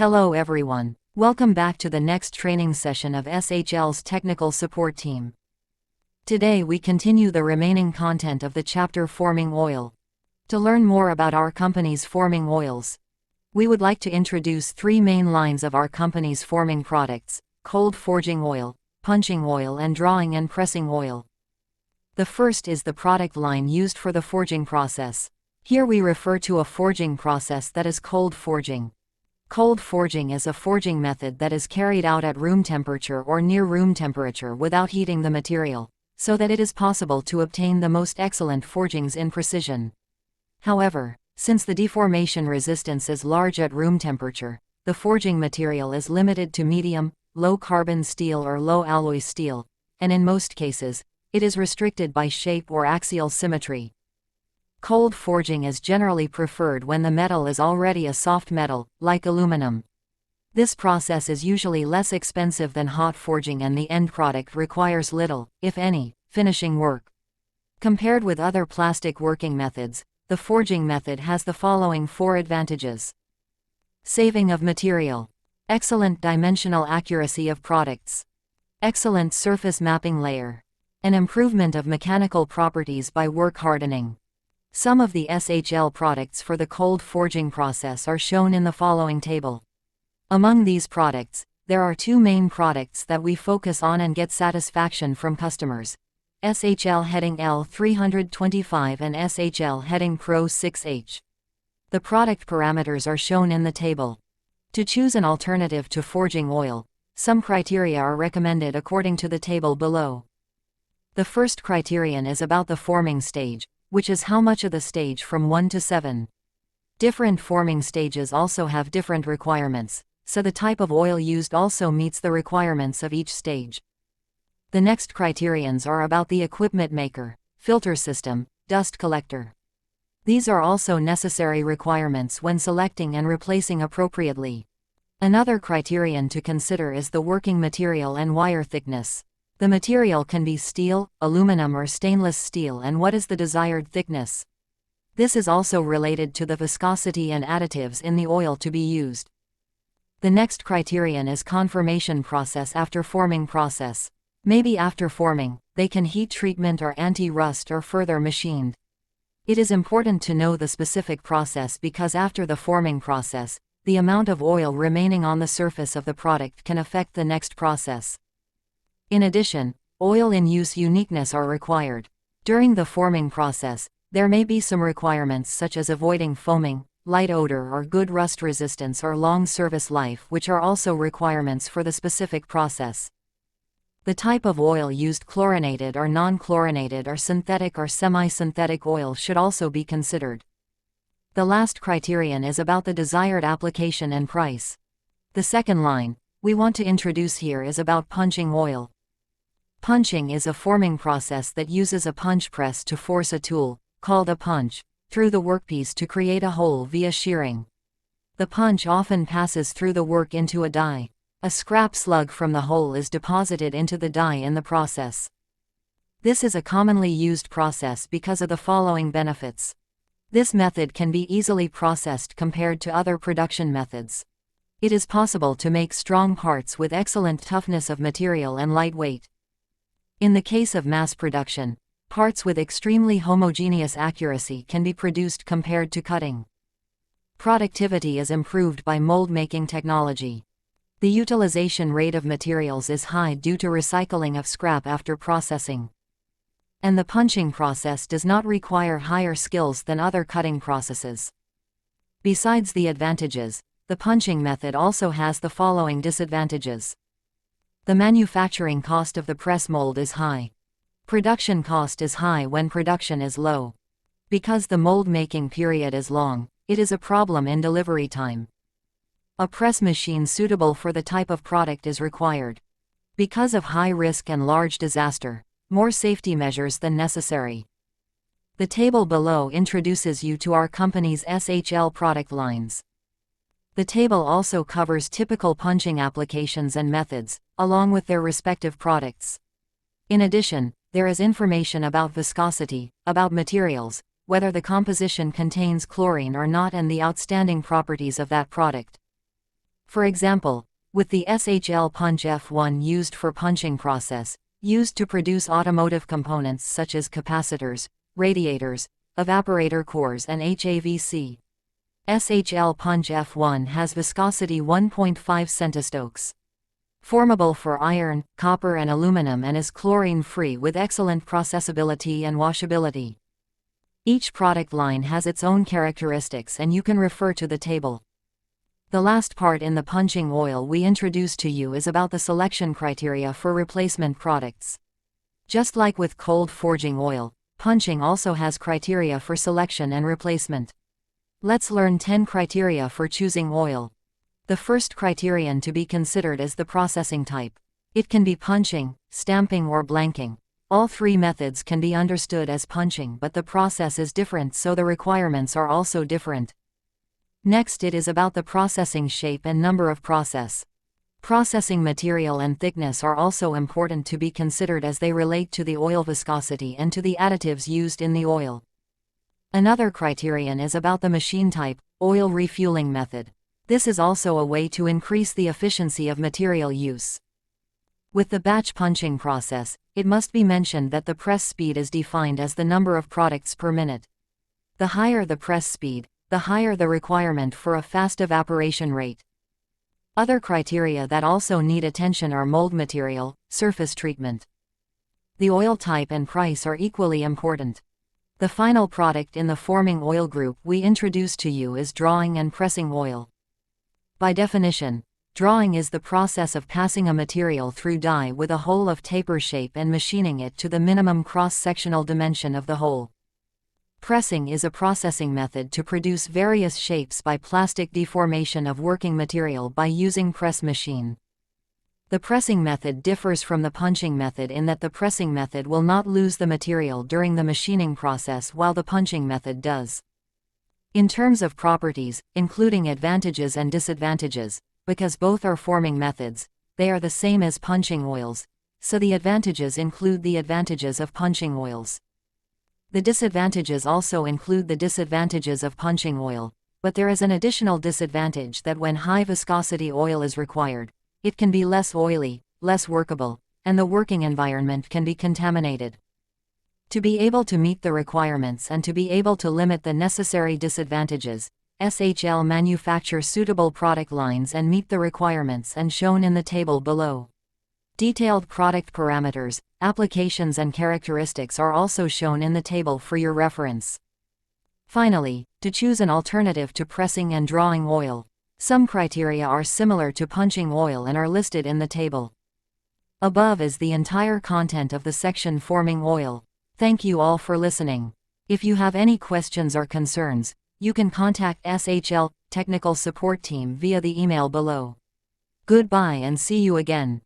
Hello everyone. Welcome back to the next training session of SHL's technical support team. Today we continue the remaining content of the chapter Forming Oil. To learn more about our company's forming oils, we would like to introduce three main lines of our company's forming products: cold forging oil, punching oil, and drawing and pressing oil. The first is the product line used for the forging process. Here we refer to a forging process that is cold forging. Cold forging is a forging method that is carried out at room temperature or near room temperature without heating the material, so that it is possible to obtain the most excellent forgings in precision. However, since the deformation resistance is large at room temperature, the forging material is limited to medium, low carbon steel or low alloy steel, and in most cases, it is restricted by shape or axial symmetry. Cold forging is generally preferred when the metal is already a soft metal, like aluminum. This process is usually less expensive than hot forging, and the end product requires little, if any, finishing work. Compared with other plastic working methods, the forging method has the following four advantages: saving of material, excellent dimensional accuracy of products, excellent surface mapping layer, and improvement of mechanical properties by work hardening. Some of the SHL products for the cold forging process are shown in the following table. Among these products, there are two main products that we focus on and get satisfaction from customers: SHL heading L325 and SHL heading Pro 6H. The product parameters are shown in the table. To choose an alternative to forging oil, some criteria are recommended according to the table below. The first criterion is about the forming stage, which is how much of the stage from 1 to 7. Different forming stages also have different requirements, so the type of oil used also meets the requirements of each stage. The next criterions are about the equipment maker, filter system, dust collector. These are also necessary requirements when selecting and replacing appropriately. Another criterion to consider is the working material and wire thickness. The material can be steel, aluminum, or stainless steel, and what is the desired thickness. This is also related to the viscosity and additives in the oil to be used. The next criterion is conformation process after forming process. Maybe after forming, they can heat treatment or anti-rust or further machined. It is important to know the specific process because after the forming process, the amount of oil remaining on the surface of the product can affect the next process. In addition, oil in use uniqueness are required. During the forming process, there may be some requirements such as avoiding foaming, light odor, or good rust resistance or long service life, which are also requirements for the specific process. The type of oil used, chlorinated or non-chlorinated or synthetic or semi-synthetic oil, should also be considered. The last criterion is about the desired application and price. The second line we want to introduce here is about punching oil. Punching is a forming process that uses a punch press to force a tool, called a punch, through the workpiece to create a hole via shearing. The punch often passes through the work into a die. A scrap slug from the hole is deposited into the die in the process. This is a commonly used process because of the following benefits. This method can be easily processed compared to other production methods. It is possible to make strong parts with excellent toughness of material and light weight. In the case of mass production, parts with extremely homogeneous accuracy can be produced compared to cutting. Productivity is improved by mold-making technology. The utilization rate of materials is high due to recycling of scrap after processing. And the punching process does not require higher skills than other cutting processes. Besides the advantages, the punching method also has the following disadvantages. The manufacturing cost of the press mold is high. Production cost is high when production is low. Because the mold making period is long, it is a problem in delivery time. A press machine suitable for the type of product is required. Because of high risk and large disaster, more safety measures than necessary. The table below introduces you to our company's SHL product lines. The table also covers typical punching applications and methods, along with their respective products. In addition, there is information about viscosity, about materials, whether the composition contains chlorine or not, and the outstanding properties of that product. For example, with the SHL punch F1 used for punching process, used to produce automotive components such as capacitors, radiators, evaporator cores and HVAC. SHL punch F1 has viscosity 1.5 centistokes. Formable for iron, copper and aluminum and is chlorine-free with excellent processability and washability. Each product line has its own characteristics and you can refer to the table. The last part in the punching oil we introduce to you is about the selection criteria for replacement products. Just like with cold forging oil, punching also has criteria for selection and replacement. Let's learn 10 criteria for choosing oil. The first criterion to be considered is the processing type. It can be punching, stamping or blanking. All three methods can be understood as punching, but the process is different, so the requirements are also different. Next, it is about the processing shape and number of process. Processing material and thickness are also important to be considered as they relate to the oil viscosity and to the additives used in the oil. Another criterion is about the machine type, oil refueling method. This is also a way to increase the efficiency of material use. With the batch punching process, it must be mentioned that the press speed is defined as the number of products per minute. The higher the press speed, the higher the requirement for a fast evaporation rate. Other criteria that also need attention are mold material, surface treatment. The oil type and price are equally important. The final product in the forming oil group we introduce to you is drawing and pressing oil. By definition, drawing is the process of passing a material through die with a hole of taper shape and machining it to the minimum cross-sectional dimension of the hole. Pressing is a processing method to produce various shapes by plastic deformation of working material by using press machine. The pressing method differs from the punching method in that the pressing method will not lose the material during the machining process while the punching method does. In terms of properties, including advantages and disadvantages, because both are forming methods, they are the same as punching oils, so the advantages include the advantages of punching oils. The disadvantages also include the disadvantages of punching oil, but there is an additional disadvantage that when high viscosity oil is required, it can be less oily, less workable, and the working environment can be contaminated. To be able to meet the requirements and to be able to limit the necessary disadvantages, SHL manufacture suitable product lines and meet the requirements and shown in the table below. Detailed product parameters, applications and characteristics are also shown in the table for your reference. Finally, to choose an alternative to pressing and drawing oil, some criteria are similar to punching oil and are listed in the table. Above is the entire content of the section Forming Oil. Thank you all for listening. If you have any questions or concerns, you can contact SHL Technical Support Team via the email below. Goodbye and see you again.